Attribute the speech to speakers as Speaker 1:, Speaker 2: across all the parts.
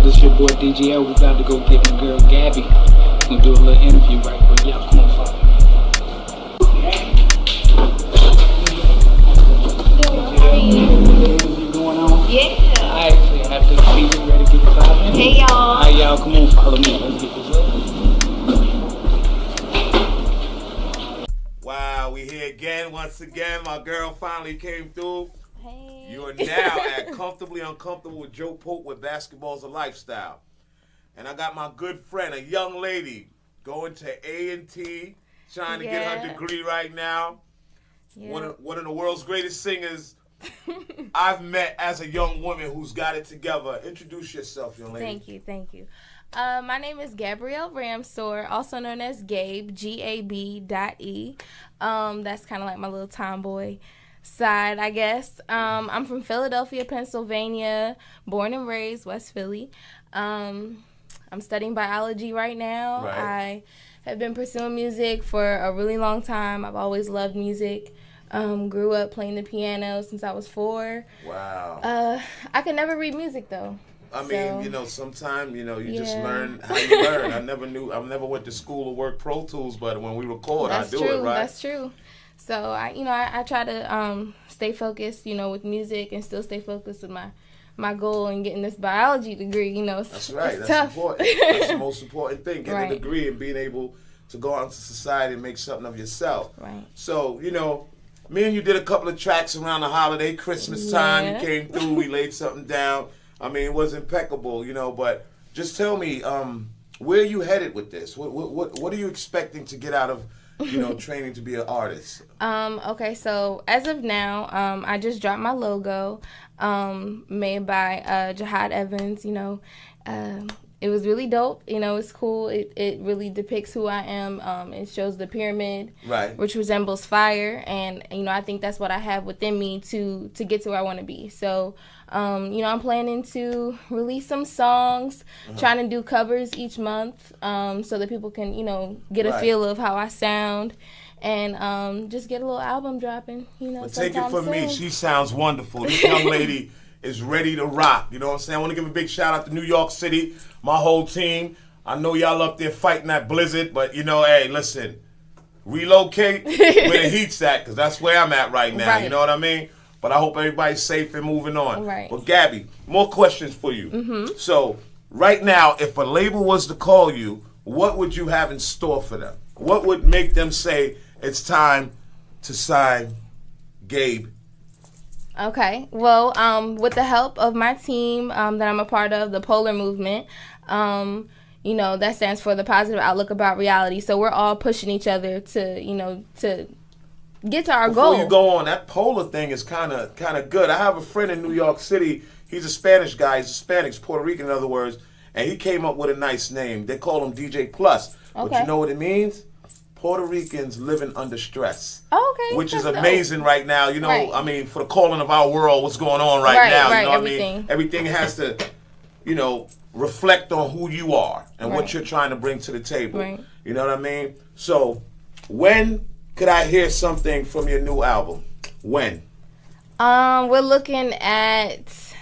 Speaker 1: this is your boy DGL. We about to go get my girl Gabby. Gonna do a little interview right quick. Y'all come on, follow me.
Speaker 2: How are you?
Speaker 1: Interview going on?
Speaker 2: Yeah.
Speaker 1: I actually have to see you ready to get the five minutes.
Speaker 2: Hey, y'all.
Speaker 1: Alright, y'all, come on, follow me. Let's get this up.
Speaker 3: Wow, we here again. Once again, my girl finally came through.
Speaker 2: Hey.
Speaker 3: You are now at Comfortably Uncomfortable with Joe Pope, where basketball's a lifestyle. And I got my good friend, a young lady, going to A&T, trying to get her degree right now.
Speaker 2: Yeah.
Speaker 3: One of the world's greatest singers I've met as a young woman who's got it together. Introduce yourself, young lady.
Speaker 2: Thank you. My name is Gabrielle Ramsor, also known as Gabe, Gab.E. That's kind of like my little tomboy side, I guess. I'm from Philadelphia, Pennsylvania, born and raised, West Philly. I'm studying biology right now.
Speaker 3: Right.
Speaker 2: I have been pursuing music for a really long time. I've always loved music. Grew up playing the piano since I was 4.
Speaker 3: Wow.
Speaker 2: I could never read music, though.
Speaker 3: I mean, sometimes, you just learn how you learn. I never went to school or worked Pro Tools, but when we record, I do it, right?
Speaker 2: That's true. So, I try to stay focused, with music and still stay focused with my goal in getting this biology degree,
Speaker 3: That's right.
Speaker 2: It's
Speaker 3: That's
Speaker 2: tough.
Speaker 3: important. That's the most important thing, getting
Speaker 2: Right.
Speaker 3: a degree and being able to go out into society and make something of yourself.
Speaker 2: Right.
Speaker 3: So, me and you did a couple of tracks around the holiday, Christmas time.
Speaker 2: Yeah.
Speaker 3: You came through, we laid something down. I mean, it was impeccable, but just tell me, where are you headed with this? What are you expecting to get out of, training to be an artist?
Speaker 2: Okay, so as of now, I just dropped my logo, made by Jihad Evans, it was really dope. It's cool. It really depicts who I am. It shows the pyramid,
Speaker 3: right,
Speaker 2: which resembles fire, and I think that's what I have within me to get to where I want to be. So, I'm planning to release some songs, trying to do covers each month, so that people can get a feel of how I sound, and just get a little album dropping.
Speaker 3: But take it from
Speaker 2: soon.
Speaker 3: me, she sounds wonderful. This young lady is ready to rock. You know what I'm saying? I want to give a big shout out to New York City, my whole team. I know y'all up there fighting that blizzard, but hey, listen, relocate where the heat's at, because that's where I'm at right now.
Speaker 2: Right.
Speaker 3: You know what I mean? But I hope everybody's safe and moving on.
Speaker 2: Right.
Speaker 3: But Gabby, more questions for you.
Speaker 2: Mm-hmm.
Speaker 3: So right now, if a label was to call you, what would you have in store for them? What would make them say it's time to sign Gabe?
Speaker 2: Okay. Well, with the help of my team that I'm a part of, the Polar Movement, that stands for the Positive Outlook About Reality. So we're all pushing each other to get to our goal.
Speaker 3: Before you go on, that Polar thing is kind of good. I have a friend in New York City. He's a Spanish guy. He's Hispanic, Puerto Rican, in other words, and he came up with a nice name. They call him DJ Plus.
Speaker 2: Okay.
Speaker 3: But you know what it means? Puerto Ricans living under stress.
Speaker 2: Okay.
Speaker 3: Which is
Speaker 2: that's
Speaker 3: amazing
Speaker 2: dope.
Speaker 3: right now.
Speaker 2: Right.
Speaker 3: I mean, for the calling of our world, what's going on right
Speaker 2: Right,
Speaker 3: now.
Speaker 2: right,
Speaker 3: You know what I
Speaker 2: everything.
Speaker 3: mean? Everything has to, reflect on who you are and what
Speaker 2: Right.
Speaker 3: you're trying to bring to the table.
Speaker 2: Right.
Speaker 3: You know what I mean? So, when could I hear something from your new album? When?
Speaker 2: We're looking at,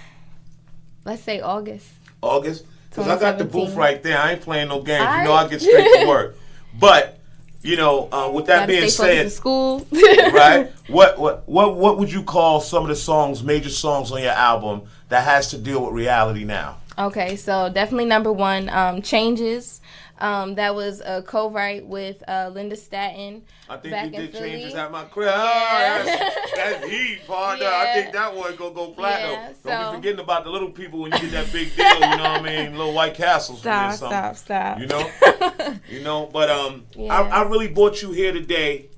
Speaker 2: let's say, August.
Speaker 3: August? Because I got the
Speaker 2: 2017.
Speaker 3: booth right there. I ain't playing no games.
Speaker 2: All
Speaker 3: You know I
Speaker 2: right.
Speaker 3: get straight to work. But, with that
Speaker 2: Gotta
Speaker 3: being
Speaker 2: stay focused
Speaker 3: said,
Speaker 2: to school.
Speaker 3: right? What would you call some of the songs, major songs on your album that has to deal with reality now?
Speaker 2: Okay, so definitely number one, Changes. That was a co-write with Linda Staton.
Speaker 3: I think
Speaker 2: back
Speaker 3: you
Speaker 2: in
Speaker 3: did
Speaker 2: Philly.
Speaker 3: Changes at my crib.
Speaker 2: Yeah.
Speaker 3: That's heat, partner.
Speaker 2: Yeah.
Speaker 3: I think that one gonna go platinum.
Speaker 2: Yeah,
Speaker 3: Don't
Speaker 2: so-
Speaker 3: be forgetting about the little people when you get that big deal. You know what I mean? Little White Castles for me or something.
Speaker 2: Stop.
Speaker 3: But
Speaker 2: Yeah.
Speaker 3: I really brought you here today,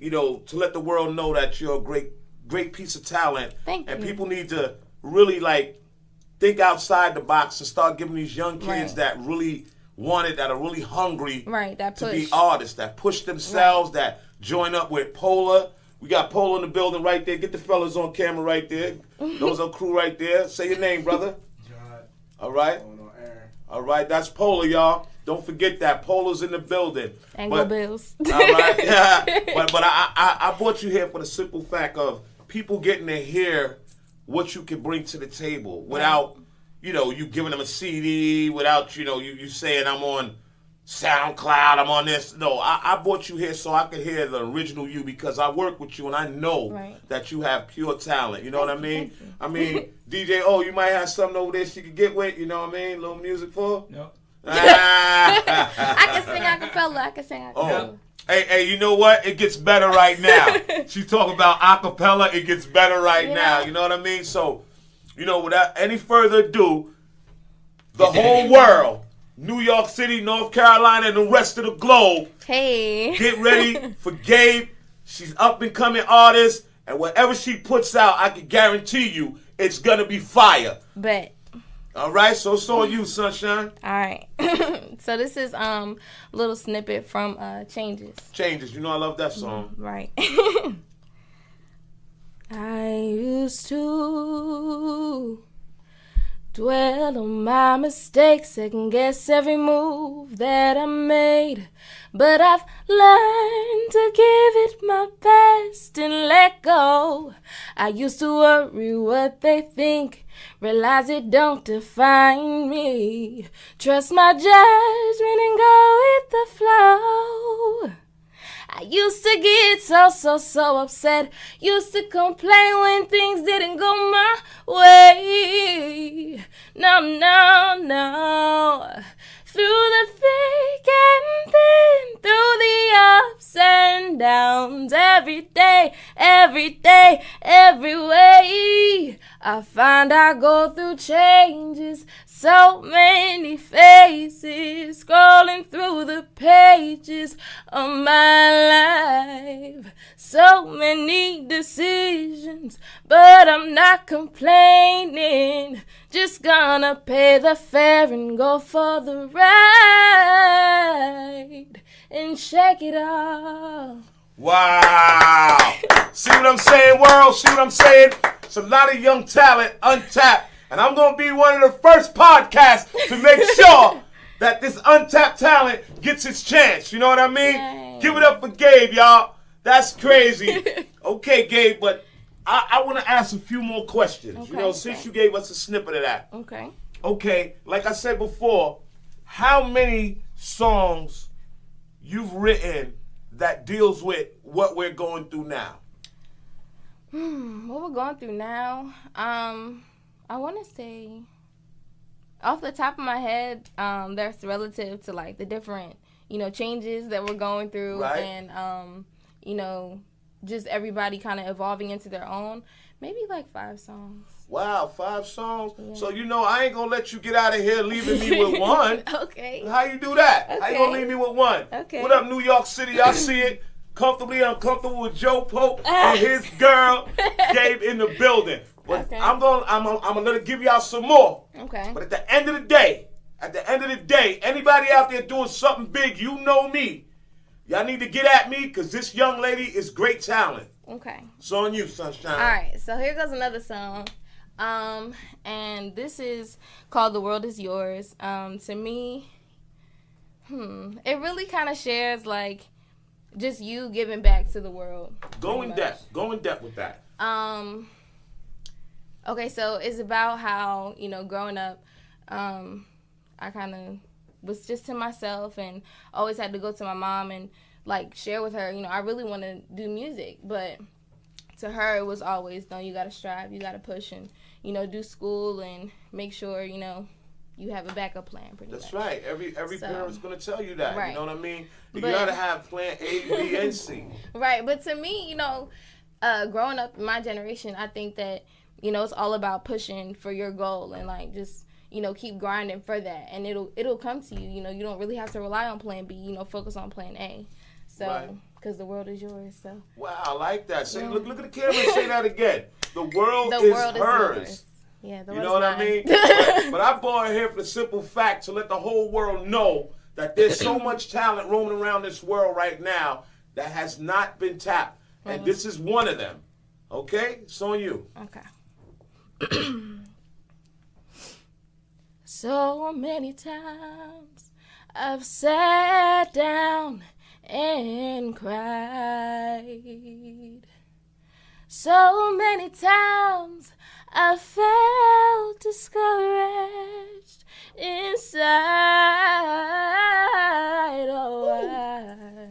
Speaker 3: to let the world know that you're a great piece of talent.
Speaker 2: Thank
Speaker 3: and
Speaker 2: you.
Speaker 3: people need to really think outside the box and start giving these young kids
Speaker 2: Right.
Speaker 3: that really want it, that are really hungry
Speaker 2: Right, that
Speaker 3: to be
Speaker 2: push.
Speaker 3: artists, that push themselves, that join up with Polar. We got Polar in the building right there. Get the fellas on camera right there. Those are crew right there. Say your name, brother.
Speaker 4: John.
Speaker 3: All right.
Speaker 4: On air.
Speaker 3: All right. That's Polar, y'all. Don't forget that. Polar's in the building.
Speaker 2: And go Bills.
Speaker 3: All right. Yeah. But I brought you here for the simple fact of people getting to hear what you can bring to the table without you giving them a CD without, you saying I'm on SoundCloud, I'm on this. No, I brought you here so I could hear the original you because I work with you and I know that you have pure talent. You know what I mean? I mean, DJ O, you might have something over there she could get with. You know what I mean? A little music for?
Speaker 1: No.
Speaker 2: I can sing acapella.
Speaker 3: Oh. Hey, you know what? It gets better right now. She talking about acapella. It gets better right now. You know what I mean? So, without any further ado, the whole world, New York City, North Carolina, and the rest of the globe, get ready for Gabe. She's up and coming artist, and whatever she puts out, I can guarantee you it's gonna be fire.
Speaker 2: Bet.
Speaker 3: All right, so it's on you, Sunshine.
Speaker 2: All right. So this is a little snippet from Changes.
Speaker 3: Changes. You know I love that song.
Speaker 2: Right. I used to dwell on my mistakes, second guess every move that I made. But I've learned to give it my best and let go. I used to worry what they think, realize it don't define me. Trust my judgment and go with the flow. I used to get so upset. Used to complain when things didn't go my way. No. Through the thick and thin, through the ups and downs, every day, every way, I find I go through changes, so many faces, scrolling through the pages of my life, so many decisions, but I'm not complaining, just gonna pay the fare and go for the ride and shake it off.
Speaker 3: Wow. See what I'm saying, world? See what I'm saying? It's a lot of young talent untapped. And I'm going to be one of the first podcasts to make sure that this untapped talent gets its chance. You know what I mean?
Speaker 2: Yay.
Speaker 3: Give it up for Gabe, y'all. That's crazy. Okay, Gabe, but I want to ask a few more questions.
Speaker 2: Okay,
Speaker 3: since you gave us a snippet of that.
Speaker 2: Okay.
Speaker 3: Okay, like I said before, how many songs you've written that deals with what we're going through now?
Speaker 2: What we're going through now, I want to say, off the top of my head, that's relative to like the different, changes that we're going through,
Speaker 3: right.
Speaker 2: And just everybody kind of evolving into their own. Maybe like 5 songs.
Speaker 3: Wow, 5 songs.
Speaker 2: Yeah.
Speaker 3: So I ain't gonna let you get out of here leaving me with one.
Speaker 2: Okay.
Speaker 3: How you do that?
Speaker 2: Okay.
Speaker 3: How you gonna leave me with one?
Speaker 2: Okay.
Speaker 3: What up, New York City? I see it. Comfortably uncomfortable with Joe Pope and his girl Gabe in the building. But
Speaker 2: Okay.
Speaker 3: I'm gonna give y'all some more.
Speaker 2: Okay.
Speaker 3: But at the end of the day, anybody out there doing something big, you know me. Y'all need to get at me because this young lady is great talent.
Speaker 2: Okay.
Speaker 3: It's on you, Sunshine.
Speaker 2: All right. So here goes another song. And this is called The World Is Yours. To me, it really kind of shares like just you giving back to the world.
Speaker 3: Go in depth with that.
Speaker 2: Okay, so it's about how, growing up, I kind of was just to myself and always had to go to my mom and like share with her, I really want to do music, but to her it was always, no, you got to strive, you got to push and, do school and make sure, you have a backup plan pretty much.
Speaker 3: That's right. Every parent's going to tell you that.
Speaker 2: Right.
Speaker 3: You know what I mean? You got to have plan A, B, and C.
Speaker 2: Right. But to me, growing up in my generation, I think that, it's all about pushing for your goal and like just, keep grinding for that. And it'll come to you. You don't really have to rely on plan B, focus on plan A. So, because the world is yours. So.
Speaker 3: Wow, I like that. Say, look at the camera and say that again. The world is hers.
Speaker 2: Yours. Yeah, the
Speaker 3: you
Speaker 2: world
Speaker 3: know
Speaker 2: is
Speaker 3: what
Speaker 2: mine.
Speaker 3: I mean? But I brought her here for the simple fact to let the whole world know that there's so much talent roaming around this world right now that has not been tapped. And this is one of them. Okay? It's on you.
Speaker 2: Okay. So many times I've sat down and cried. So many times I felt discouraged inside. Oh, I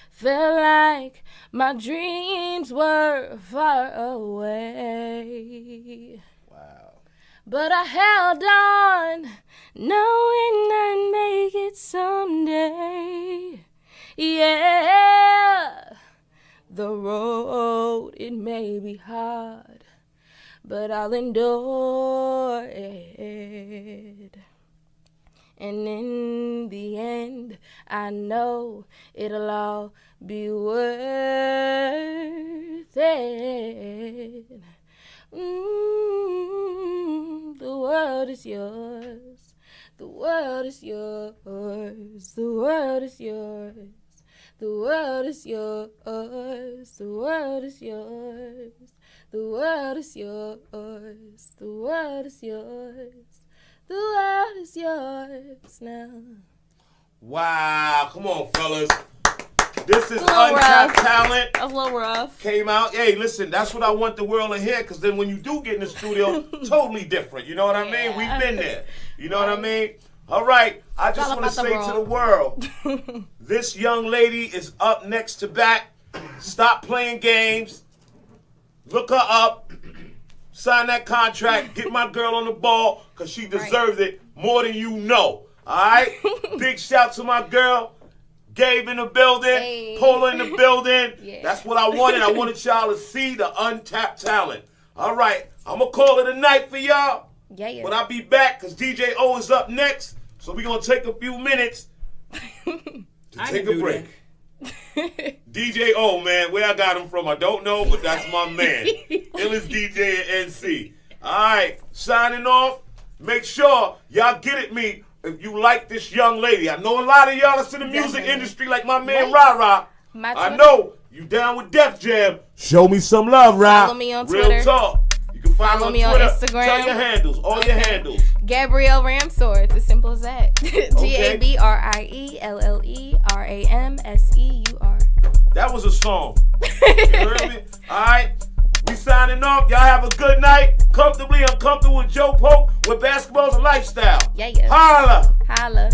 Speaker 2: felt like my dreams were far away.
Speaker 3: Wow.
Speaker 2: But I held on, knowing I'd make it someday. Yeah, the road, it may be hard, but I'll endure it. And in the end, I know it'll all be worth it. The world is yours. The world is yours. The world is yours. The world is yours. The world is yours. The world is yours. The world is yours. The world is yours now.
Speaker 3: Wow. Come on, fellas. This is
Speaker 2: little
Speaker 3: Untapped
Speaker 2: rough.
Speaker 3: Talent.
Speaker 2: That was a little rough.
Speaker 3: Came out. Hey, listen, that's what I want the world to hear, because then when you do get in the studio, totally different. You know what I mean? We've been there. You know what I mean? All right. I just
Speaker 2: all
Speaker 3: want to
Speaker 2: about the
Speaker 3: say to the world, this young lady is up next to bat. Stop playing games. Look her up. Sign that contract. Get my girl on the ball, because she deserves it more than you know. All right? Big shout to my girl. Gabe in the building,
Speaker 2: Hey.
Speaker 3: Paula in the building.
Speaker 2: Yeah.
Speaker 3: That's what I wanted. I wanted y'all to see the untapped talent. All right, I'm going to call it a night for y'all.
Speaker 2: Yeah.
Speaker 3: But I'll be back because DJ O is up next. So we're going to take a few minutes to take a break. DJ O, man, where I got him from, I don't know, but that's my man. Illest DJ at NC. All right, signing off. Make sure y'all get at me if you like this young lady. I know a lot of y'all is in the music industry like my man Ra-Ra. I know you down with Def Jam. Show me some love, Ra.
Speaker 2: Follow me on
Speaker 3: Real
Speaker 2: Twitter.
Speaker 3: talk. You can follow
Speaker 2: me on
Speaker 3: Twitter.
Speaker 2: Instagram.
Speaker 3: Tell your handles, all your handles.
Speaker 2: Gabrielle Ramsor. It's as simple as that. GABRIELLERAMSEUR.
Speaker 3: That was a song. You heard me? All right. We signing off. Y'all have a good night. Comfortably uncomfortable with Joe Pope, where basketball's a lifestyle.
Speaker 2: Yeah.
Speaker 3: Holla.
Speaker 2: Holla.